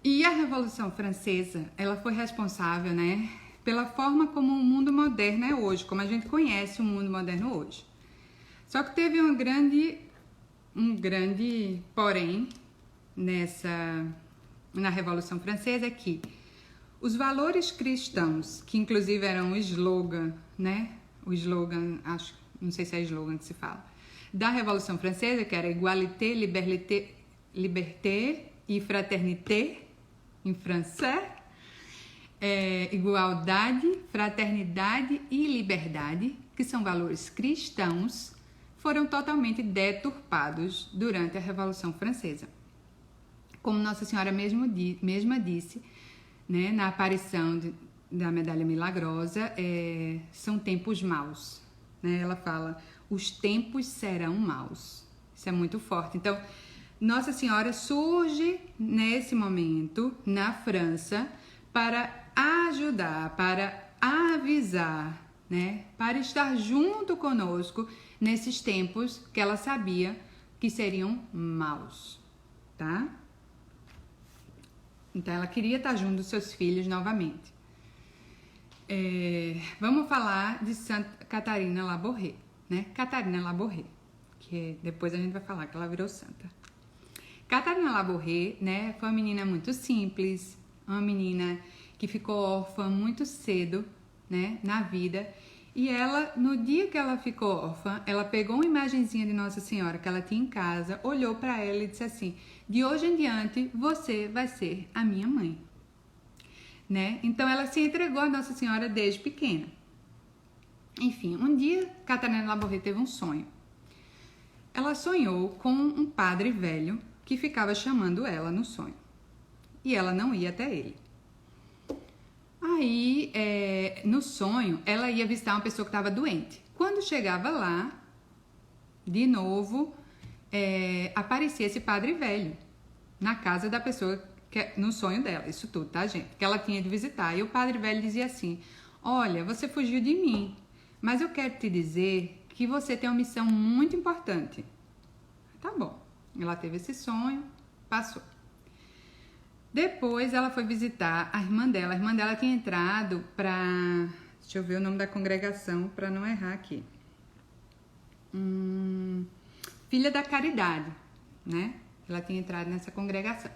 E a Revolução Francesa, ela foi responsável, né, pela forma como o mundo moderno é hoje, como a gente conhece o mundo moderno hoje. Só que teve um grande porém na Revolução Francesa, que os valores cristãos, que inclusive eram o slogan, né? O slogan, não sei se é slogan que se fala, da Revolução Francesa, que era égalité, liberté e fraternité, em francês, igualdade, fraternidade e liberdade, que são valores cristãos, foram totalmente deturpados durante a Revolução Francesa. Como Nossa Senhora mesma disse, né, na aparição da Medalha Milagrosa, são tempos maus, né? Ela fala, os tempos serão maus. Isso é muito forte. Então, Nossa Senhora surge nesse momento na França para ajudar, para avisar, né, para estar junto conosco nesses tempos que ela sabia que seriam maus, tá? Então, ela queria estar junto dos seus filhos novamente. Vamos falar de Santa Catarina Labouré, né? Catarina Labouré, que depois a gente vai falar que ela virou santa. Catarina Labouré, né, foi uma menina muito simples, uma menina que ficou órfã muito cedo, né, na vida. E ela, no dia que ela ficou órfã, ela pegou uma imagenzinha de Nossa Senhora que ela tinha em casa, olhou para ela e disse assim: de hoje em diante, você vai ser a minha mãe. né? Então ela se entregou a Nossa Senhora desde pequena. Enfim, um dia Catarina Labourret teve um sonho. Ela sonhou com um padre velho que ficava chamando ela no sonho. E ela não ia até ele. Aí, no sonho, ela ia visitar uma pessoa que estava doente. Quando chegava lá, de novo, aparecia esse padre velho na casa da pessoa, no sonho dela. Isso tudo, tá, gente? Que ela tinha de visitar. E o padre velho dizia assim: olha, você fugiu de mim, mas eu quero te dizer que você tem uma missão muito importante. Tá bom. Ela teve esse sonho, passou. Depois ela foi visitar a irmã dela. A irmã dela tinha entrado para... Deixa eu ver o nome da congregação para não errar aqui. Filha da Caridade, né? Ela tinha entrado nessa congregação.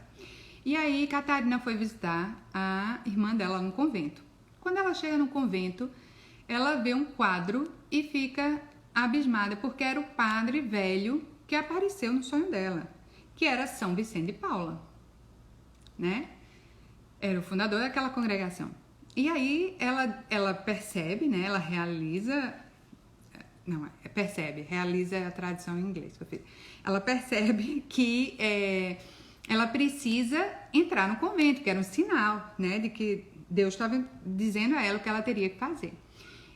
E aí Catarina foi visitar a irmã dela no convento. Quando ela chega no convento, ela vê um quadro e fica abismada, porque era o padre velho que apareceu no sonho dela, que era São Vicente de Paula, né? Era o fundador daquela congregação. E aí ela percebe, né? Ela realiza... Não, realiza a tradução em inglês que eu fiz. Ela percebe que ela precisa entrar no convento, que era um sinal, né? De que Deus estava dizendo a ela o que ela teria que fazer.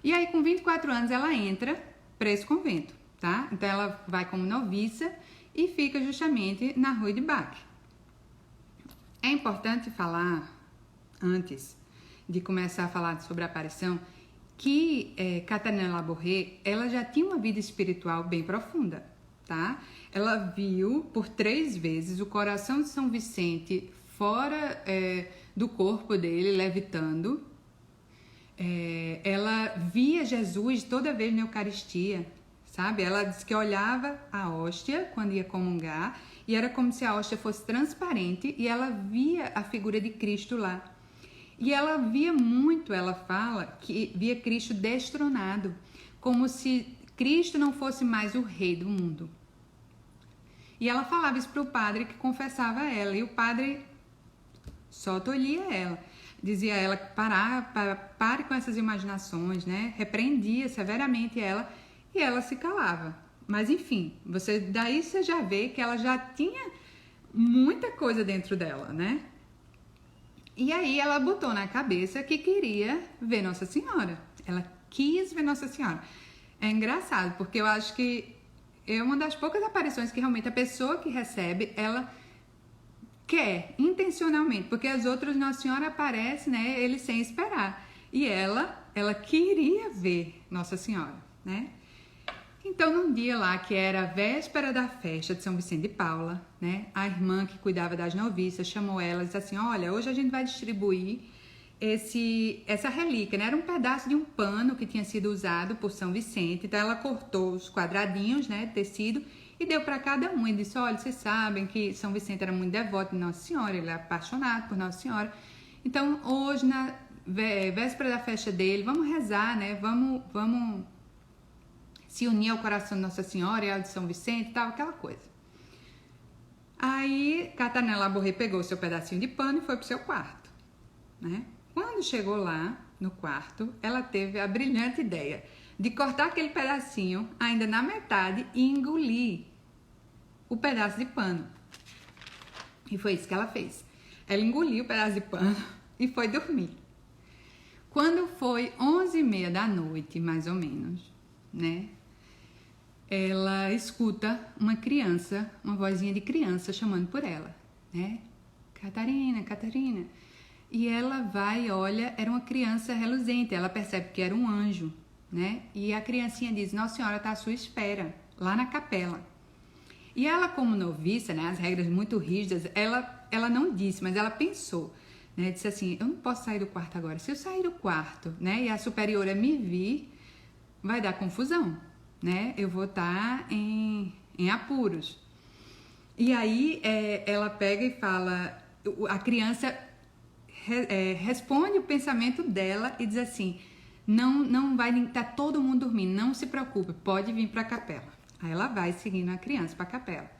E aí, com 24 anos, ela entra para esse convento, tá? Então, ela vai como noviça e fica justamente na Rue de Bac. É importante falar, antes de começar a falar sobre a aparição, que Catarina Labourret, ela já tinha uma vida espiritual bem profunda, tá? Ela viu por 3 vezes o coração de São Vicente fora do corpo dele, levitando. Ela via Jesus toda vez na Eucaristia, sabe? Ela disse que olhava a hóstia quando ia comungar e era como se a hóstia fosse transparente e ela via a figura de Cristo lá. E ela via muito, ela fala, que via Cristo destronado, como se Cristo não fosse mais o rei do mundo. E ela falava isso para o padre que confessava a ela, e o padre só tolhia ela. Dizia a ela que pare com essas imaginações, né? Repreendia severamente ela e ela se calava. Mas enfim, daí você já vê que ela já tinha muita coisa dentro dela, né? E aí ela botou na cabeça que queria ver Nossa Senhora. Ela quis ver Nossa Senhora. É engraçado, porque eu acho que é uma das poucas aparições que realmente a pessoa que recebe, ela quer, intencionalmente, porque as outras Nossa Senhora aparece, né, ele sem esperar. E ela queria ver Nossa Senhora, né? Então, num dia lá, que era a véspera da festa de São Vicente de Paula, né, a irmã que cuidava das noviças chamou ela e disse assim: olha, hoje a gente vai distribuir essa relíquia, né? Era um pedaço de um pano que tinha sido usado por São Vicente. Então, ela cortou os quadradinhos, né, de tecido, e deu para cada um. E disse: olha, vocês sabem que São Vicente era muito devoto de Nossa Senhora, ele é apaixonado por Nossa Senhora. Então, hoje, na véspera da festa dele, vamos rezar, né? Vamos se unir ao coração de Nossa Senhora e ao de São Vicente e tal, aquela coisa. Aí, Catarina Labourret pegou o seu pedacinho de pano e foi pro seu quarto, né? Quando chegou lá, no quarto, ela teve a brilhante ideia de cortar aquele pedacinho ainda na metade e engolir o pedaço de pano. E foi isso que ela fez. Ela engoliu o pedaço de pano e foi dormir. Quando foi 11h30 da noite, mais ou menos, né? Ela escuta uma criança, uma vozinha de criança chamando por ela, né? Catarina, Catarina. E ela vai e olha, era uma criança reluzente. Ela percebe que era um anjo, né? E a criancinha diz: Nossa Senhora está à sua espera, lá na capela. E ela, como noviça, né? As regras muito rígidas, ela não disse, mas ela pensou, né? Disse assim: eu não posso sair do quarto agora. Se eu sair do quarto, né? E a superiora me vir, vai dar confusão, né? Eu vou estar em apuros. E aí ela pega e fala, a criança responde o pensamento dela e diz assim: não vai estar todo mundo dormindo, não se preocupe, pode vir para a capela. Aí ela vai seguindo a criança para a capela.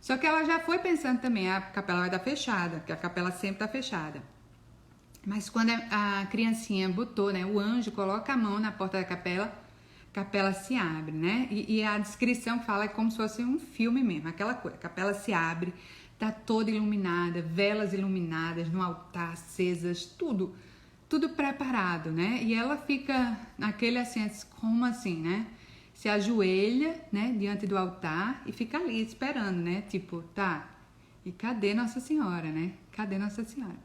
Só que ela já foi pensando também: a capela vai estar fechada, porque a capela sempre está fechada. Mas quando a criancinha botou, né, o anjo coloca a mão na porta da capela, a capela se abre, né? E a descrição fala como se fosse um filme mesmo, aquela coisa. A capela se abre, tá toda iluminada, velas iluminadas no altar, acesas, tudo preparado, né? E ela fica naquele assim, como assim, né? Se ajoelha, né, diante do altar e fica ali esperando, né? Tipo, tá, e cadê Nossa Senhora, né? Cadê Nossa Senhora?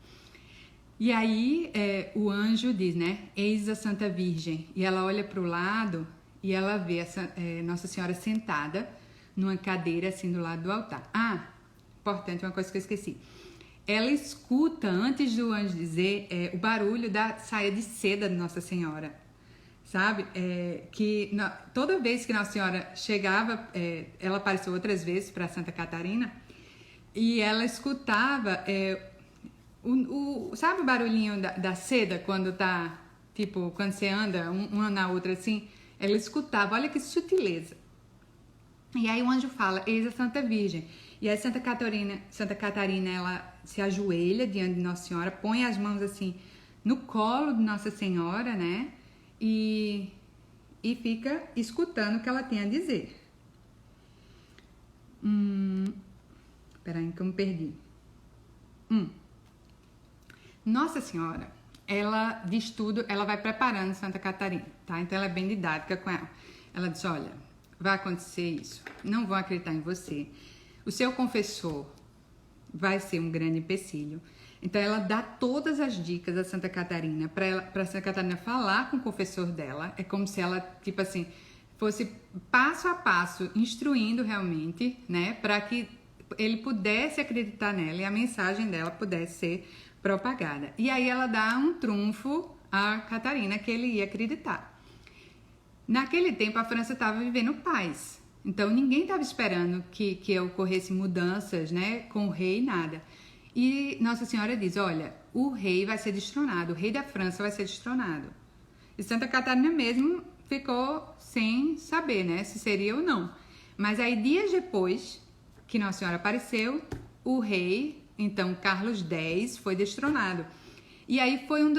E aí o anjo diz, né? Eis a Santa Virgem. E ela olha para o lado e ela vê Nossa Senhora sentada numa cadeira assim do lado do altar. Ah, importante, uma coisa que eu esqueci. Ela escuta, antes do anjo dizer, o barulho da saia de seda de Nossa Senhora. Sabe? Toda vez que Nossa Senhora chegava, ela apareceu outras vezes para Santa Catarina e ela escutava... sabe o barulhinho da seda quando tá, tipo, quando você anda uma na outra assim? Ela escutava, olha que sutileza. E aí o anjo fala, eis a Santa Virgem. E aí Santa Catarina, ela se ajoelha diante de Nossa Senhora, põe as mãos assim no colo de Nossa Senhora, né? E fica escutando o que ela tem a dizer. Peraí que eu me perdi. Nossa Senhora, ela diz tudo, ela vai preparando Santa Catarina, tá? Então ela é bem didática com ela. Ela diz, olha, vai acontecer isso, não vão acreditar em você. O seu confessor vai ser um grande empecilho. Então ela dá todas as dicas a Santa Catarina para Santa Catarina falar com o confessor dela. É como se ela, tipo assim, fosse passo a passo instruindo realmente, né, para que ele pudesse acreditar nela e a mensagem dela pudesse ser propagada. E aí ela dá um trunfo a Catarina que ele ia acreditar. Naquele tempo a França estava vivendo paz. Então ninguém estava esperando que ocorressem mudanças, né, com o rei, nada. E Nossa Senhora diz, olha, o rei vai ser destronado, o rei da França vai ser destronado. E Santa Catarina mesmo ficou sem saber, né, se seria ou não. Mas aí dias depois que Nossa Senhora apareceu, o rei, então Carlos X, foi destronado. E aí foi uma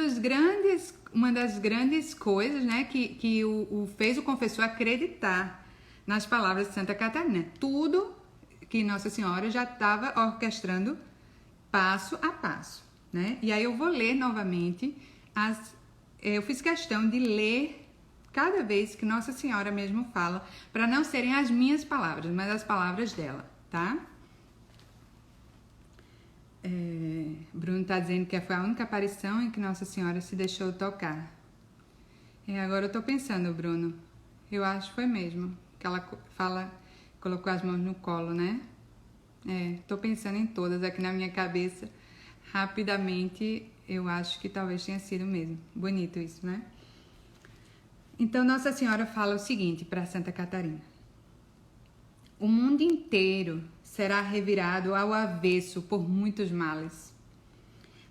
das grandes coisas, né, que fez o confessor acreditar nas palavras de Santa Catarina. Tudo que Nossa Senhora já estava orquestrando passo a passo, né? E aí eu vou ler novamente eu fiz questão de ler cada vez que Nossa Senhora mesmo fala, para não serem as minhas palavras, mas as palavras dela, tá? Bruno tá dizendo que foi a única aparição em que Nossa Senhora se deixou tocar. Agora eu tô pensando, Bruno, eu acho que foi mesmo, que ela colocou as mãos no colo, né? Tô pensando em todas aqui na minha cabeça. Rapidamente, eu acho que talvez tenha sido mesmo. Bonito isso, né? Então, Nossa Senhora fala o seguinte para Santa Catarina. O mundo inteiro será revirado ao avesso por muitos males.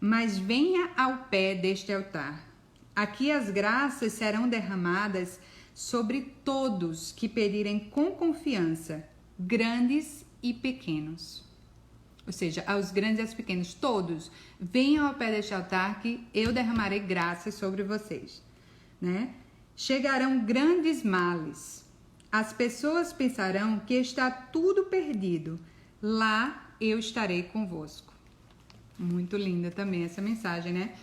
Mas venha ao pé deste altar. Aqui as graças serão derramadas sobre todos que pedirem com confiança, grandes e pequenos. Ou seja, aos grandes e aos pequenos, todos, venham ao pé deste altar que eu derramarei graças sobre vocês, né? Chegarão grandes males. As pessoas pensarão que está tudo perdido. Lá eu estarei convosco. Muito linda também essa mensagem, né?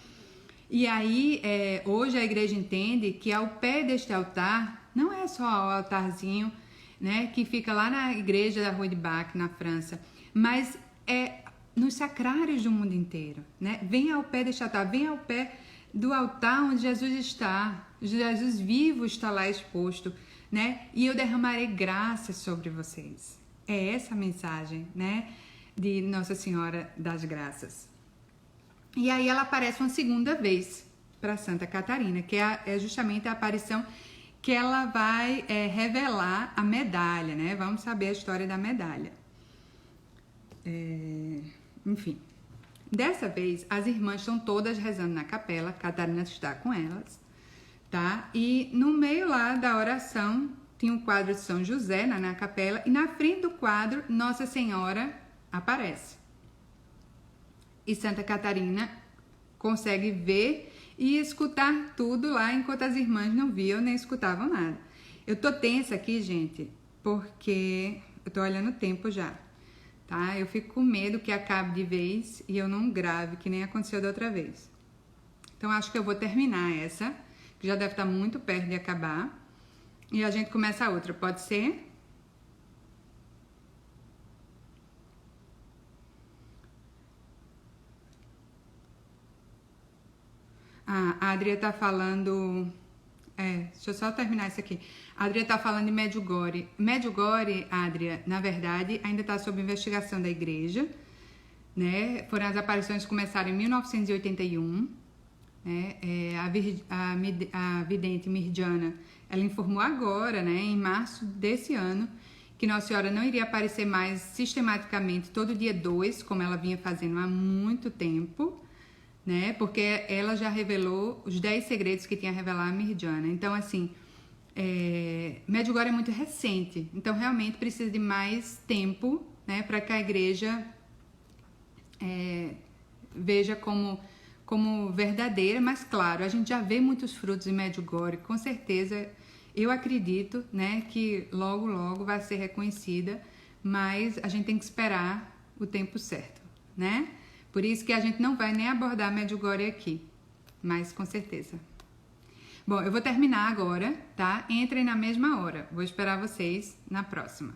E aí, hoje a igreja entende que ao pé deste altar, não é só o altarzinho, né, que fica lá na igreja da Rue de Bac, na França, mas é nos sacrários do mundo inteiro, né? Vem ao pé deste altar, vem ao pé do altar onde Jesus está, Jesus vivo está lá exposto, né? E eu derramarei graça sobre vocês. É essa a mensagem, né, de Nossa Senhora das Graças. E aí ela aparece uma segunda vez para Santa Catarina, que é justamente a aparição que ela vai revelar a medalha, né? Vamos saber a história da medalha. Enfim, dessa vez as irmãs estão todas rezando na capela, Catarina está com elas, tá? E no meio lá da oração tinha um quadro de São José na capela e na frente do quadro Nossa Senhora aparece. E Santa Catarina consegue ver e escutar tudo lá, enquanto as irmãs não viam nem escutavam nada. Eu tô tensa aqui, gente, porque eu tô olhando o tempo já, tá? Eu fico com medo que acabe de vez e eu não grave, que nem aconteceu da outra vez. Então, acho que eu vou terminar essa, que já deve estar muito perto de acabar. E a gente começa a outra, pode ser? A Adria tá falando... deixa eu só terminar isso aqui. A Adria tá falando de Medjugorje. Medjugorje, Adria, na verdade, ainda está sob investigação da igreja, né? Foram as aparições que começaram em 1981. Né? A vidente Mirjana, ela informou agora, né, em março desse ano, que Nossa Senhora não iria aparecer mais sistematicamente todo dia 2, como ela vinha fazendo há muito tempo, né? Porque ela já revelou os 10 segredos que tinha a revelar a Mirjana. Então, assim, Medjugorje é muito recente, então realmente precisa de mais tempo, né, para que a igreja veja como verdadeira, mas claro, a gente já vê muitos frutos em Medjugorje, com certeza, eu acredito, né, que logo, logo vai ser reconhecida, mas a gente tem que esperar o tempo certo, né? Por isso que a gente não vai nem abordar Medjugorje aqui, mas com certeza. Bom, eu vou terminar agora, tá? Entrem na mesma hora, vou esperar vocês na próxima.